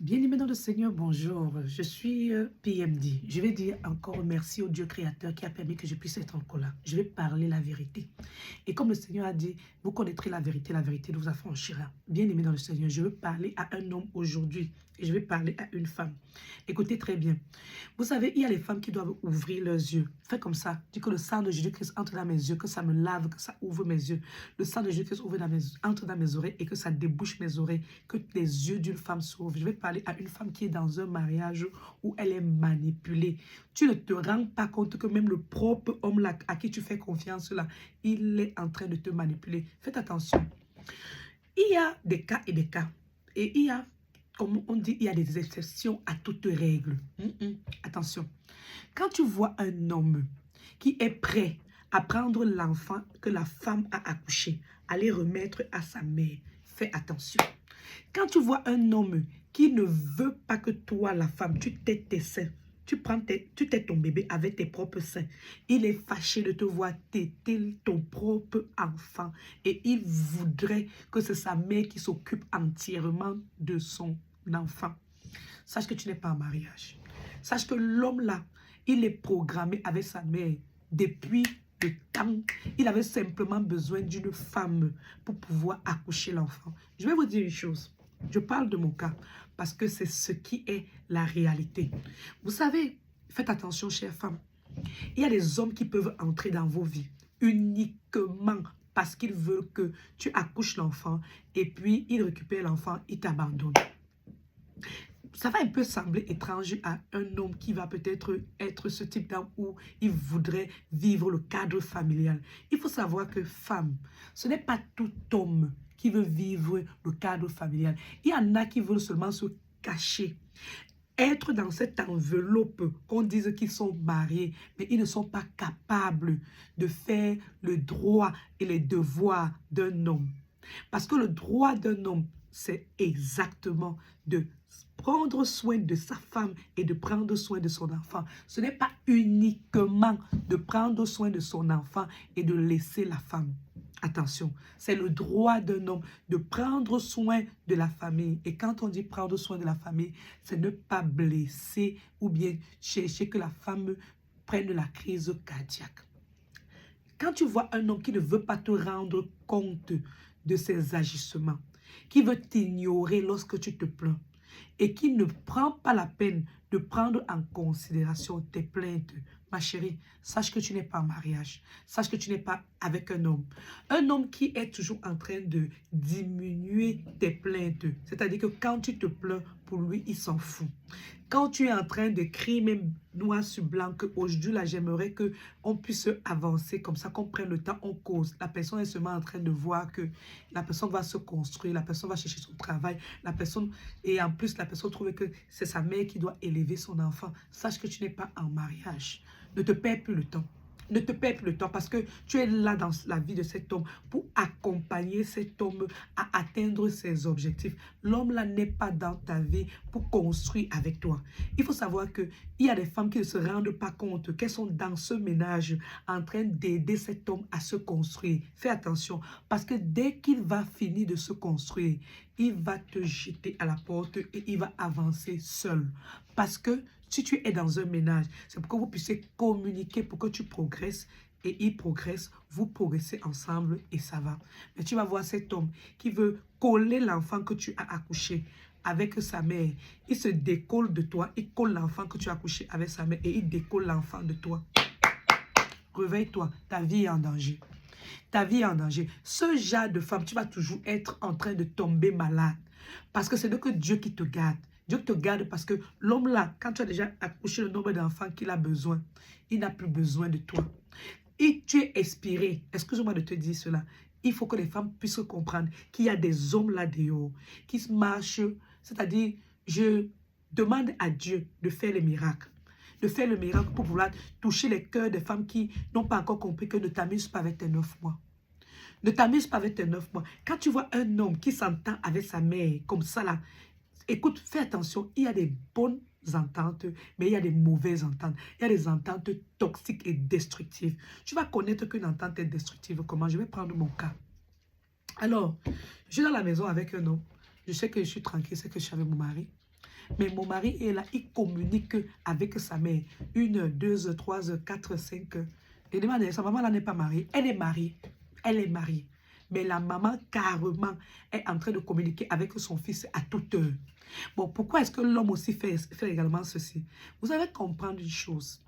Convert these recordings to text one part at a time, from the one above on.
Bien-aimé dans le Seigneur, bonjour. Je suis PMD. Je vais dire encore merci au Dieu créateur qui a permis que je puisse être encore là. Je vais parler la vérité. Et comme le Seigneur a dit, vous connaîtrez la vérité vous affranchira. Bien-aimé dans le Seigneur, je veux parler à un homme aujourd'hui et je vais parler à une femme. Écoutez très bien. Vous savez, il y a les femmes qui doivent ouvrir leurs yeux. Fais comme ça. Dis que le sang de Jésus-Christ entre dans mes yeux, que ça me lave, que ça ouvre mes yeux. Le sang de Jésus-Christ entre dans mes oreilles et que ça débouche mes oreilles. Que les yeux d'une femme s'ouvrent. Je vais parler à une femme qui est dans un mariage où elle est manipulée. Tu ne te rends pas compte que même le propre homme là, à qui tu fais confiance là, il est en train de te manipuler. Faites attention. Il y a des cas et des cas. Et il y a, comme on dit, il y a des exceptions à toute règle. Attention. Quand tu vois un homme qui est prêt à prendre l'enfant que la femme a accouché, à les remettre à sa mère, fais attention. Quand tu vois un homme qui ne veut pas que toi, la femme, tu t'aies tes seins, tu t'aies ton bébé avec tes propres seins, il est fâché de te voir téter ton propre enfant et il voudrait que c'est sa mère qui s'occupe entièrement de son enfant. Sache que tu n'es pas en mariage. Sache que l'homme là, il est programmé avec sa mère depuis le temps. Il avait simplement besoin d'une femme pour pouvoir accoucher l'enfant. Je vais vous dire une chose. Je parle de mon cas parce que c'est ce qui est la réalité. Vous savez, faites attention, chères femmes. Il y a des hommes qui peuvent entrer dans vos vies uniquement parce qu'ils veulent que tu accouches l'enfant et puis ils récupèrent l'enfant, ils t'abandonnent. Ça va un peu sembler étrange à un homme qui va peut-être être ce type d'homme où il voudrait vivre le cadre familial. Il faut savoir que femme, ce n'est pas tout homme qui veut vivre le cadre familial. Il y en a qui veulent seulement se cacher. Être dans cette enveloppe qu'on dise qu'ils sont mariés, mais ils ne sont pas capables de faire le droit et les devoirs d'un homme. Parce que le droit d'un homme, c'est exactement de prendre soin de sa femme et de prendre soin de son enfant. Ce n'est pas uniquement de prendre soin de son enfant et de laisser la femme. Attention, c'est le droit d'un homme de prendre soin de la famille. Et quand on dit prendre soin de la famille, c'est ne pas blesser ou bien chercher que la femme prenne la crise cardiaque. Quand tu vois un homme qui ne veut pas te rendre compte de ses agissements, qui veut t'ignorer lorsque tu te plains et qui ne prend pas la peine de prendre en considération tes plaintes, ma chérie, sache que tu n'es pas en mariage. Sache que tu n'es pas avec un homme. Un homme qui est toujours en train de diminuer tes plaintes. C'est-à-dire que quand tu te plains, pour lui, il s'en fout. Quand tu es en train de crier même noir sur blanc que aujourd'hui, là, j'aimerais qu'on puisse avancer comme ça, qu'on prenne le temps, on cause. La personne est seulement en train de voir que la personne va se construire, la personne va chercher son travail, la personne, et en plus, la personne trouve que c'est sa mère qui doit élever son enfant. Sache que tu n'es pas en mariage. Ne te perds plus le temps. Ne te perds plus le temps parce que tu es là dans la vie de cet homme pour accompagner cet homme à atteindre ses objectifs. L'homme là n'est pas dans ta vie pour construire avec toi. Il faut savoir qu'il y a des femmes qui ne se rendent pas compte qu'elles sont dans ce ménage en train d'aider cet homme à se construire. Fais attention parce que dès qu'il va finir de se construire, il va te jeter à la porte et il va avancer seul. Parce que si tu es dans un ménage, c'est pour que vous puissiez communiquer, pour que tu progresses et il progresse, vous progressez ensemble et ça va. Mais tu vas voir cet homme qui veut coller l'enfant que tu as accouché avec sa mère. Il se décolle de toi, il colle l'enfant que tu as accouché avec sa mère et il décolle l'enfant de toi. Réveille-toi, ta vie est en danger. Ta vie est en danger. Ce genre de femme, tu vas toujours être en train de tomber malade. Parce que c'est donc Dieu qui te garde. Dieu te garde parce que l'homme là, quand tu as déjà accouché le nombre d'enfants qu'il a besoin, il n'a plus besoin de toi. Et tu es expiré. Excuse-moi de te dire cela. Il faut que les femmes puissent comprendre qu'il y a des hommes là dehors qui marchent. C'est-à-dire, je demande à Dieu de faire les miracles. De faire le miracle pour vouloir toucher les cœurs des femmes qui n'ont pas encore compris que ne t'amuse pas avec tes 9 mois. Ne t'amuse pas avec tes 9 mois. Quand tu vois un homme qui s'entend avec sa mère comme ça là, écoute, fais attention, il y a des bonnes ententes, mais il y a des mauvaises ententes. Il y a des ententes toxiques et destructives. Tu vas connaître qu'une entente est destructive. Comment? Je vais prendre mon cas. Alors, je suis dans la maison avec un homme. Je sais que je suis tranquille, c'est que je suis avec mon mari. Mais mon mari est là, il communique avec sa mère. 1, 2, 3, 4, 5. Et demande, sa maman là n'est pas mariée. Elle est mariée. Elle est mariée. Mais la maman, carrément, est en train de communiquer avec son fils à toute heure. Bon, pourquoi est-ce que l'homme aussi fait également ceci? Vous allez comprendre une chose.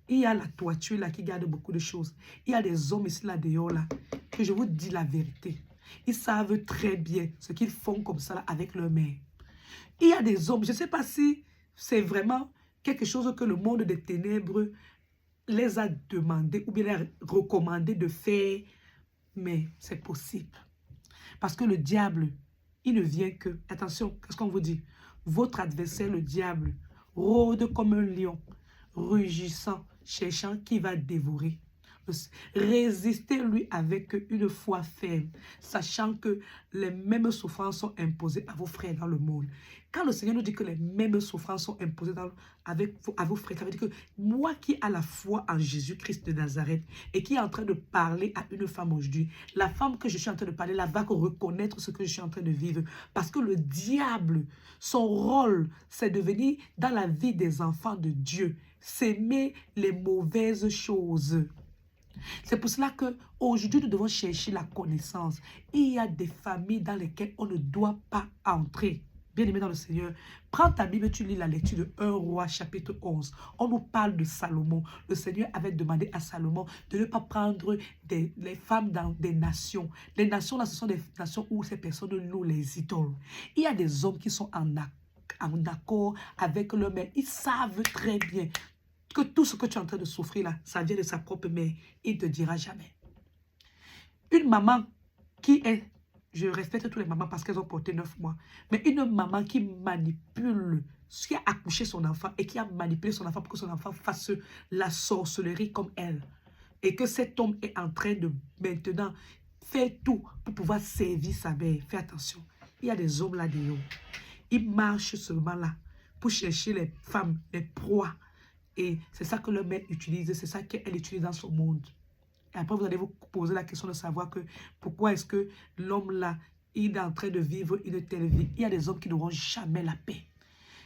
Il y a la toiture là qui garde beaucoup de choses. Il y a des hommes ici là dehors là, que je vous dis la vérité. Ils savent très bien ce qu'ils font comme ça là avec leur mère. Il y a des hommes, je ne sais pas si c'est vraiment quelque chose que le monde des ténèbres les a demandé ou bien les a recommandé de faire, mais c'est possible. Parce que le diable, il ne vient que, attention, qu'est-ce qu'on vous dit? Votre adversaire, le diable, rôde comme un lion, rugissant, cherchant qui va dévorer. Résistez-lui avec une foi ferme, sachant que les mêmes souffrances sont imposées à vos frères dans le monde. Quand le Seigneur nous dit que les mêmes souffrances sont imposées à vos frères, ça veut dire que moi qui ai la foi en Jésus-Christ de Nazareth et qui est en train de parler à une femme aujourd'hui, la femme que je suis en train de parler là va reconnaître ce que je suis en train de vivre. Parce que le diable, son rôle, c'est de venir dans la vie des enfants de Dieu, s'aimer les mauvaises choses. C'est pour cela qu'aujourd'hui, nous devons chercher la connaissance. Il y a des familles dans lesquelles on ne doit pas entrer. Bien-aimé dans le Seigneur, prends ta Bible, tu lis la lecture de 1 Roi chapitre 11. On nous parle de Salomon. Le Seigneur avait demandé à Salomon de ne pas prendre les femmes dans des nations. Les nations là, ce sont des nations où ces personnes louent les idoles. Il y a des hommes qui sont en accord avec leur mère. Ils savent très bien que tout ce que tu es en train de souffrir là, ça vient de sa propre mère. Il ne te dira jamais. Une maman qui est, je respecte toutes les mamans parce qu'elles ont porté 9 mois, mais une maman qui manipule, qui a accouché son enfant et qui a manipulé son enfant pour que son enfant fasse la sorcellerie comme elle. Et que cet homme est en train de maintenant faire tout pour pouvoir servir sa mère. Fais attention. Il y a des hommes là-dedans. Ils marchent seulement là pour chercher les femmes, les proies. Et c'est ça que leur mère utilise, c'est ça qu'elle utilise dans son monde. Et après, vous allez vous poser la question de savoir que pourquoi est-ce que l'homme là, il est en train de vivre une telle vie. Il y a des hommes qui n'auront jamais la paix.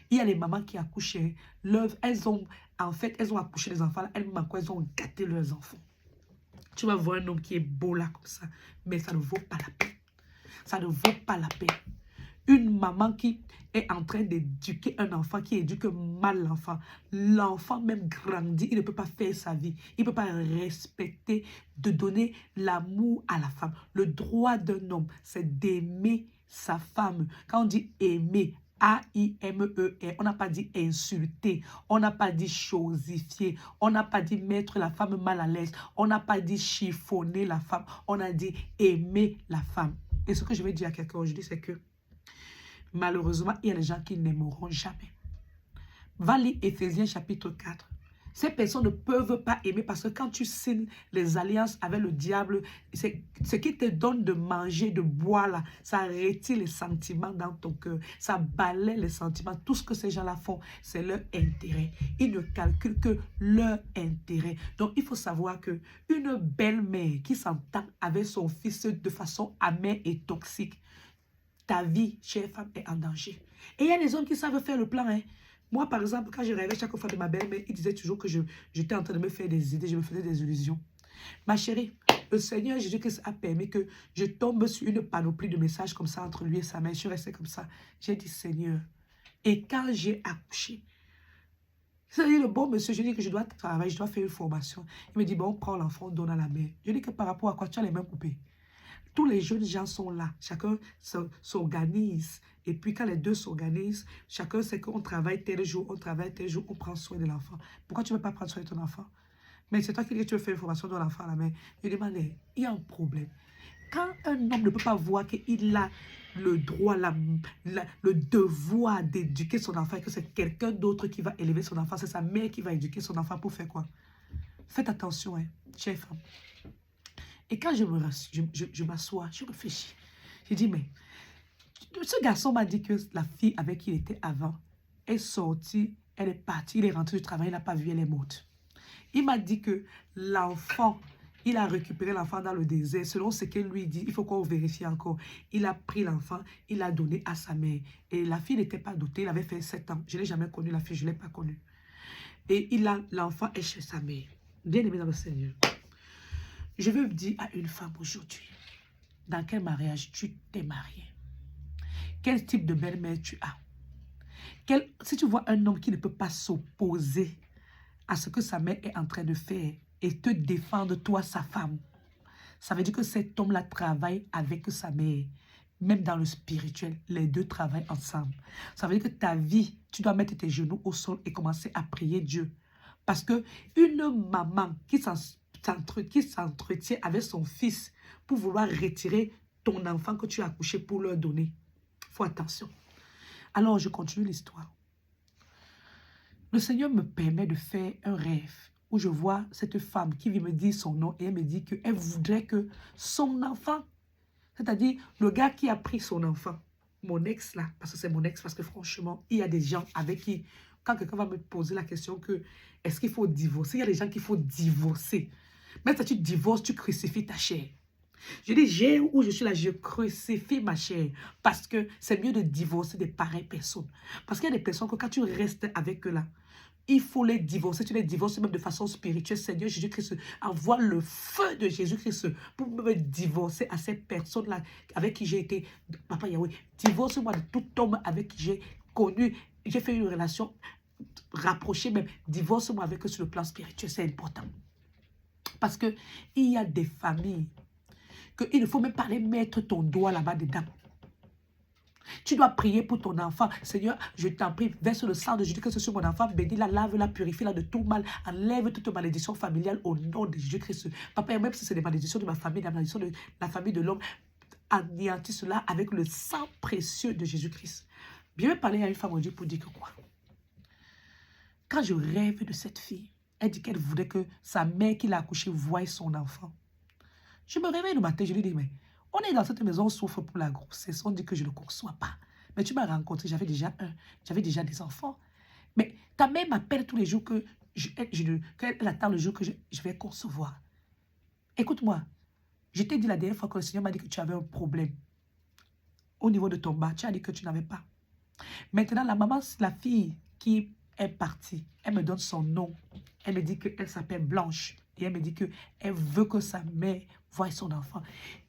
Il y a les mamans qui accouchent. Elles ont accouché les enfants là, elles ont gâté leurs enfants. Tu vas voir un homme qui est beau là comme ça, mais ça ne vaut pas la paix. Ça ne vaut pas la paix. Une maman qui est en train d'éduquer un enfant, qui éduque mal l'enfant. L'enfant même grandit, il ne peut pas faire sa vie. Il ne peut pas respecter, de donner l'amour à la femme. Le droit d'un homme, c'est d'aimer sa femme. Quand on dit aimer, A-I-M-E-R, on n'a pas dit insulter, on n'a pas dit chosifier, on n'a pas dit mettre la femme mal à l'aise, on n'a pas dit chiffonner la femme, on a dit aimer la femme. Et ce que je vais dire à quelqu'un aujourd'hui, c'est que malheureusement, il y a des gens qui n'aimeront jamais. Va lire Éphésiens chapitre 4. Ces personnes ne peuvent pas aimer parce que quand tu signes les alliances avec le diable, ce qui te donne de manger, de boire là, ça retire les sentiments dans ton cœur. Ça balaie les sentiments. Tout ce que ces gens-là font, c'est leur intérêt. Ils ne calculent que leur intérêt. Donc, il faut savoir qu'une belle-mère qui s'entend avec son fils de façon amère et toxique, ta vie, chère femme, est en danger. Et il y a des hommes qui savent faire le plan. Hein. Moi, par exemple, quand je rêvais chaque fois de ma belle-mère, il disait toujours que j'étais en train de me faire des idées, je me faisais des illusions. Ma chérie, le Seigneur Jésus-Christ a permis que je tombe sur une panoplie de messages comme ça entre lui et sa mère. Je suis restée comme ça. J'ai dit, Seigneur. Et quand j'ai accouché, c'est-à-dire le bon monsieur, je dis que je dois travailler, je dois faire une formation. Il me dit, bon, prends l'enfant, on donne à la mère. Je dis que par rapport à quoi tu as les mains coupées. Tous les jeunes gens sont là, chacun s'organise. Et puis quand les deux s'organisent, chacun sait qu'on travaille tel jour, on prend soin de l'enfant. Pourquoi tu ne veux pas prendre soin de ton enfant? Mais c'est toi qui dis que tu veux faire une formation de l'enfant à la main. Je demande, il y a un problème. Quand un homme ne peut pas voir qu'il a le droit, le devoir d'éduquer son enfant, et que c'est quelqu'un d'autre qui va élever son enfant, c'est sa mère qui va éduquer son enfant pour faire quoi? Faites attention, hein, chère femme. Et quand je m'assois, je réfléchis. Je dis, mais ce garçon m'a dit que la fille avec qui il était avant est sortie, elle est partie, il est rentré du travail, il n'a pas vu, elle est morte. Il m'a dit que l'enfant, Il a récupéré l'enfant dans le désert. Selon ce qu'il lui dit, il faut qu'on vérifie encore. Il a pris l'enfant, il l'a donné à sa mère. Et la fille n'était pas dotée, il avait fait 7 ans. Je ne l'ai jamais connue, la fille, je ne l'ai pas connue. Et l'enfant est chez sa mère. Bien-aimé dans le Seigneur. Je veux dire à une femme aujourd'hui, dans quel mariage tu t'es marié? Quel type de belle-mère tu as? Si tu vois un homme qui ne peut pas s'opposer à ce que sa mère est en train de faire et te défendre, toi, sa femme, ça veut dire que cet homme-là travaille avec sa mère. Même dans le spirituel, les deux travaillent ensemble. Ça veut dire que ta vie, tu dois mettre tes genoux au sol et commencer à prier Dieu. Parce que une maman qui s'entretient avec son fils pour vouloir retirer ton enfant que tu as accouché pour leur donner, il faut attention. Alors, je continue l'histoire. Le Seigneur me permet de faire un rêve où je vois cette femme qui vient me dire son nom et elle me dit qu'elle voudrait que son enfant, c'est-à-dire le gars qui a pris son enfant, mon ex là, parce que c'est mon ex, parce que franchement, il y a des gens avec qui, quand quelqu'un va me poser la question que est-ce qu'il faut divorcer, il y a des gens qu'il faut divorcer. Mais si tu divorces, tu crucifies ta chair. Je dis, j'ai où je suis là, je crucifie ma chair. Parce que c'est mieux de divorcer des pareilles personnes. Parce qu'il y a des personnes que quand tu restes avec eux là, il faut les divorcer. Tu les divorces même de façon spirituelle. Seigneur Jésus-Christ, envoie le feu de Jésus-Christ pour me divorcer à ces personnes-là avec qui j'ai été. Papa Yahweh, divorce-moi de tout homme avec qui j'ai connu. J'ai fait une relation rapprochée même. Divorce-moi avec eux sur le plan spirituel. C'est important. Parce qu'il y a des familles qu'il ne faut même pas aller mettre ton doigt là-bas dedans. Tu dois prier pour ton enfant. Seigneur, je t'en prie, verse le sang de Jésus-Christ sur mon enfant. Bénis-la, lave-la, purifie-la de tout mal. Enlève toute malédiction familiale au nom de Jésus-Christ. Papa, même si c'est des malédictions de ma famille, la malédiction de la famille de l'homme, anéantis cela avec le sang précieux de Jésus-Christ. Bien parler à une femme aujourd'hui pour dire que quoi? Quand je rêve de cette fille, elle dit qu'elle voulait que sa mère qui l'a accouchée voie son enfant. Je me réveille le matin, je lui dis, mais on est dans cette maison, on souffre pour la grossesse, on dit que je ne conçois pas. Mais tu m'as rencontré, j'avais déjà des enfants. Mais ta mère m'appelle tous les jours qu'elle attend le jour que je vais concevoir. Écoute-moi, je t'ai dit la dernière fois que le Seigneur m'a dit que tu avais un problème au niveau de ton bas, tu as dit que tu n'avais pas. Maintenant, la fille qui est partie, elle me donne son nom. Elle me dit qu'elle s'appelle Blanche. Et elle me dit qu'elle veut que sa mère voie son enfant.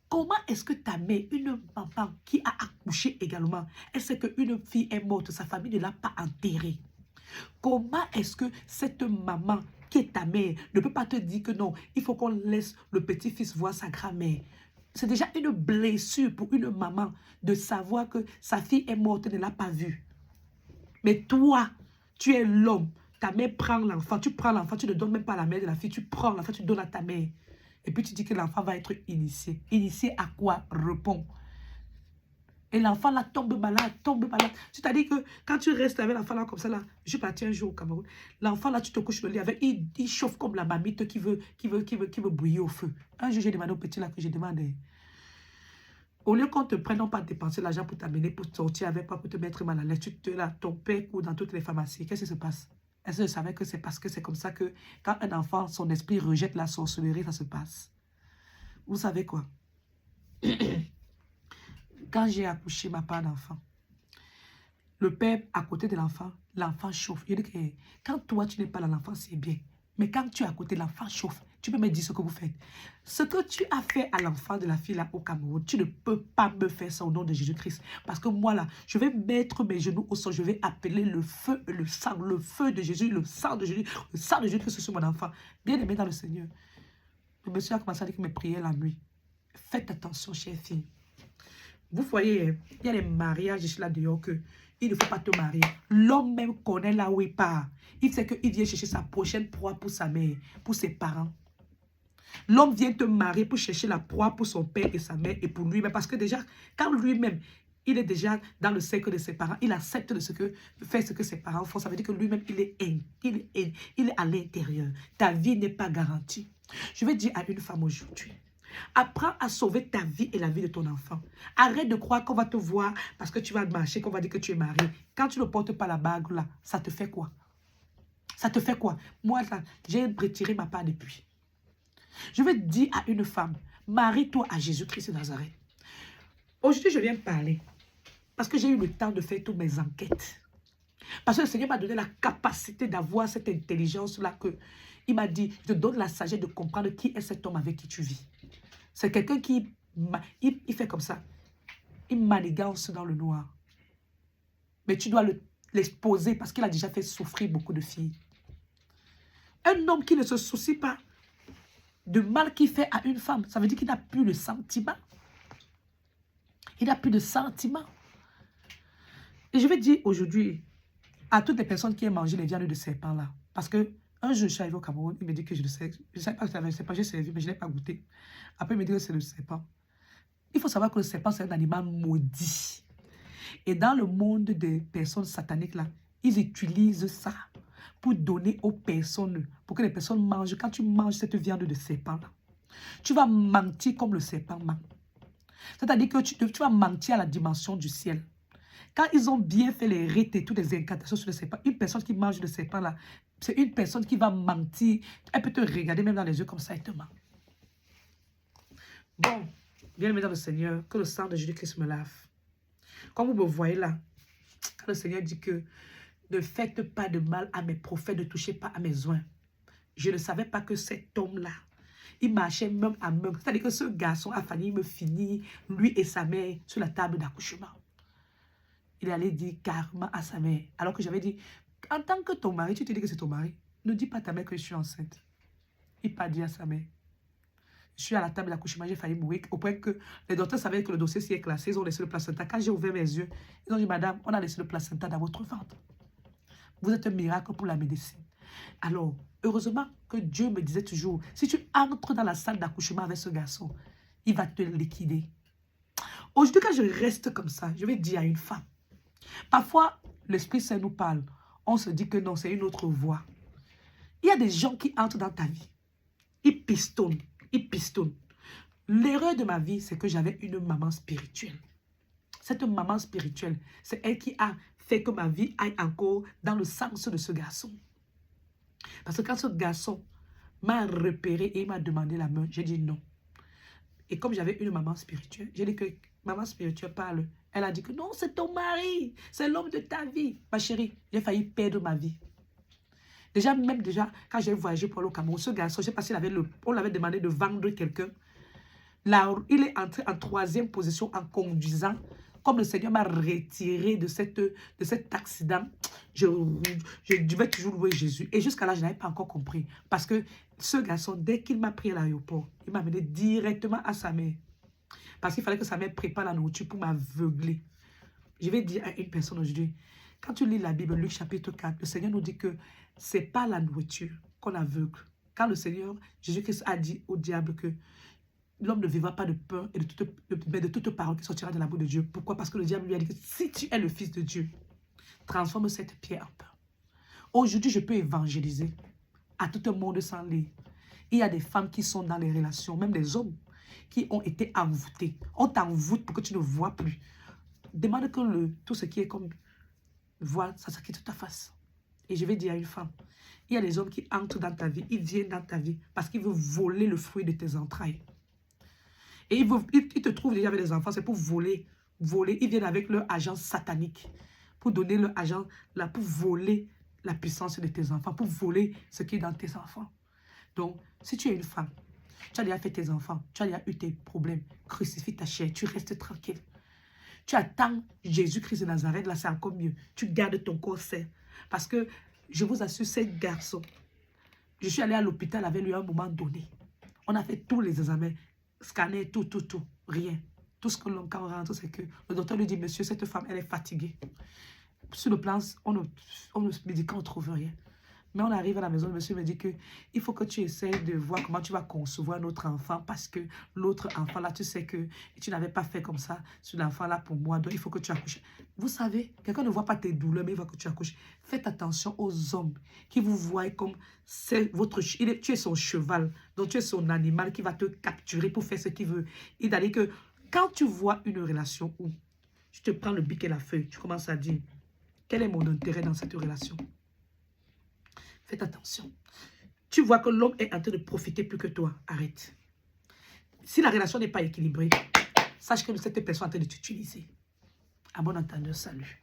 Comment est-ce que ta mère, une maman qui a accouché également, elle sait qu'une fille est morte, sa famille ne l'a pas enterrée? Comment est-ce que cette maman qui est ta mère ne peut pas te dire que non, il faut qu'on laisse le petit-fils voir sa grand-mère? C'est déjà une blessure pour une maman de savoir que sa fille est morte et ne l'a pas vue. Mais toi, tu es l'homme. Ta mère prend l'enfant, tu prends l'enfant, tu ne donnes même pas à la mère de la fille, tu prends l'enfant, tu donnes à ta mère. Et puis tu dis que l'enfant va être initié. Initié à quoi? Réponds. Et l'enfant là tombe malade, tombe malade. C'est-à-dire que quand tu restes avec l'enfant là comme ça là, je suis parti un jour au Cameroun, l'enfant là tu te couches le lit avec, il chauffe comme la mamite qui veut bouillir au feu. Un jour j'ai demandé au petit là que j'ai demandé, au lieu qu'on te prenne, non pas dépenser l'argent pour t'amener, pour sortir avec, pas pour te mettre mal à l'aise, ton père court dans toutes les pharmacies, qu'est-ce qui se passe? Est-ce que je savais que c'est parce que c'est comme ça que quand un enfant, son esprit rejette la sorcellerie, ça se passe? Vous savez quoi? Quand j'ai accouché ma part d'enfant, le père à côté de l'enfant chauffe. Il dit que quand toi tu n'es pas là, l'enfant c'est bien. Mais quand tu es à côté, l'enfant chauffe. Tu peux me dire ce que vous faites. Ce que tu as fait à l'enfant de la fille là au Cameroun, tu ne peux pas me faire ça au nom de Jésus-Christ. Parce que moi là, je vais mettre mes genoux au sol, je vais appeler le feu et le feu de Jésus, le sang de Jésus-Christ sur mon enfant. Bien aimé dans le Seigneur. Le monsieur a commencé à dire mes prières la nuit. Faites attention, chère fille. Vous voyez, il y a les mariages là dehors que il ne faut pas te marier. L'homme même connaît là où il part. Il sait qu'il vient chercher sa prochaine proie pour sa mère, pour ses parents. L'homme vient te marier pour chercher la proie pour son père et sa mère et pour lui-même. Parce que déjà, quand lui-même, il est déjà dans le cercle de ses parents, il accepte de faire ce que ses parents font. Ça veut dire que lui-même, il est à l'intérieur. Ta vie n'est pas garantie. Je vais dire à une femme aujourd'hui, apprends à sauver ta vie et la vie de ton enfant. Arrête de croire qu'on va te voir parce que tu vas marcher, qu'on va dire que tu es marié. Quand tu ne portes pas la bague là, ça te fait quoi? Ça te fait quoi? Moi, j'ai retiré ma part depuis. Je vais dire à une femme, marie-toi à Jésus-Christ de Nazareth. Aujourd'hui, je viens parler parce que j'ai eu le temps de faire toutes mes enquêtes. Parce que le Seigneur m'a donné la capacité d'avoir cette intelligence-là que il m'a dit, je te donne la sagesse de comprendre qui est cet homme avec qui tu vis. C'est quelqu'un qui il fait comme ça. Il manigance dans le noir. Mais tu dois l'exposer parce qu'il a déjà fait souffrir beaucoup de filles. Un homme qui ne se soucie pas de mal qu'il fait à une femme, ça veut dire qu'il n'a plus de sentiment. Il n'a plus de sentiment. Et je vais dire aujourd'hui à toutes les personnes qui aiment manger les viandes de serpent là, parce que un jour je suis arrivé au Cameroun, il me dit que je ne sais pas que c'est le serpent, j'ai servi, mais je ne l'ai pas goûté. Après il me dit que c'est le serpent. Il faut savoir que le serpent c'est un animal maudit. Et dans le monde des personnes sataniques là, ils utilisent ça pour donner aux personnes, pour que les personnes mangent. Quand tu manges cette viande de serpent là, tu vas mentir comme le serpent ment. C'est-à-dire que tu vas mentir à la dimension du ciel. Quand ils ont bien fait les rites et toutes les incantations sur le serpent, une personne qui mange le serpent là, c'est une personne qui va mentir. Elle peut te regarder même dans les yeux comme ça et te ment. Bon, bien-aimé dans le Seigneur, que le sang de Jésus-Christ me lave. Comme vous me voyez là, quand le Seigneur dit que ne faites pas de mal à mes prophètes, ne touchez pas à mes oins. Je ne savais pas que cet homme-là, il marchait même à même. C'est-à-dire que ce garçon a failli me finir, lui et sa mère, sur la table d'accouchement. Il allait dire carrément à sa mère. Alors que j'avais dit, en tant que ton mari, tu te dis que c'est ton mari. Ne dis pas à ta mère que je suis enceinte. Il n'a pas dit à sa mère. Je suis à la table d'accouchement, j'ai failli mourir. Au point que les docteurs savaient que le dossier s'y est classé. Ils ont laissé le placenta. Quand j'ai ouvert mes yeux, ils ont dit, madame, on a laissé le placenta dans votre ventre. Vous êtes un miracle pour la médecine. Alors, heureusement que Dieu me disait toujours, si tu entres dans la salle d'accouchement avec ce garçon, il va te liquider. Aujourd'hui, quand je reste comme ça, je vais dire à une femme, parfois, l'Esprit Saint nous parle. On se dit que non, c'est une autre voie. Il y a des gens qui entrent dans ta vie. Ils pistonnent. Ils pistonnent. L'erreur de ma vie, c'est que j'avais une maman spirituelle. Cette maman spirituelle, c'est elle qui a fait que ma vie aille encore dans le sens de ce garçon. Parce que quand ce garçon m'a repéré et il m'a demandé la main, j'ai dit non. Et comme j'avais une maman spirituelle, j'ai dit que maman spirituelle parle. Elle a dit que non, c'est ton mari, c'est l'homme de ta vie. Ma chérie, j'ai failli perdre ma vie. Déjà, quand j'ai voyagé pour le Cameroun, ce garçon, je ne sais pas s'il avait on l'avait demandé de vendre quelqu'un. Là, il est entré en 3e position en conduisant. Comme le Seigneur m'a retiré de cet accident, je devais toujours louer Jésus. Et jusqu'à là, je n'avais pas encore compris. Parce que ce garçon, dès qu'il m'a pris à l'aéroport, il m'a amené directement à sa mère. Parce qu'il fallait que sa mère prépare la nourriture pour m'aveugler. Je vais dire à une personne aujourd'hui, quand tu lis la Bible, Luc chapitre 4, le Seigneur nous dit que ce n'est pas la nourriture qu'on aveugle. Quand le Seigneur, Jésus-Christ a dit au diable que l'homme ne vivra pas de pain, mais de toute parole qui sortira de la bouche de Dieu. Pourquoi? Parce que le diable lui a dit que si tu es le Fils de Dieu, transforme cette pierre en pain. Aujourd'hui, je peux évangéliser à tout le monde sans lire. Il y a des femmes qui sont dans les relations, même des hommes, qui ont été envoûtés. On t'envoûte pour que tu ne vois plus. Demande que tout ce qui est comme voile, ça se quitte ta face. Et je vais dire à une femme, il y a des hommes qui entrent dans ta vie, ils viennent dans ta vie parce qu'ils veulent voler le fruit de tes entrailles. Et ils te trouvent déjà avec des enfants, c'est pour voler. Ils viennent avec leur agent satanique. Pour donner leur agent, là, pour voler la puissance de tes enfants, pour voler ce qui est dans tes enfants. Donc, si tu es une femme, tu as déjà fait tes enfants, tu as déjà eu tes problèmes, crucifie ta chair, tu restes tranquille. Tu attends Jésus-Christ de Nazareth, là c'est encore mieux. Tu gardes ton corps sain. Parce que, je vous assure, ces garçons, je suis allée à l'hôpital avec lui à un moment donné. On a fait tous les examens. Scanner, tout, rien. Tout ce que l'on rentre, c'est que le docteur lui dit, monsieur, cette femme, elle est fatiguée. Sur le plan, on ne médical, on ne trouve rien. Mais on arrive à la maison, le monsieur me dit que il faut que tu essayes de voir comment tu vas concevoir notre enfant parce que l'autre enfant là, tu sais que tu n'avais pas fait comme ça sur l'enfant là pour moi, donc il faut que tu accouches. Vous savez, quelqu'un ne voit pas tes douleurs, mais il voit que tu accouches. Faites attention aux hommes qui vous voient comme tu es son cheval, donc tu es son animal qui va te capturer pour faire ce qu'il veut. Il a dit que quand tu vois une relation où tu te prends le bic et la feuille, tu commences à dire, quel est mon intérêt dans cette relation? Faites attention. Tu vois que l'homme est en train de profiter plus que toi. Arrête. Si la relation n'est pas équilibrée, sache que cette personne est en train de t'utiliser. À bon entendeur, salut.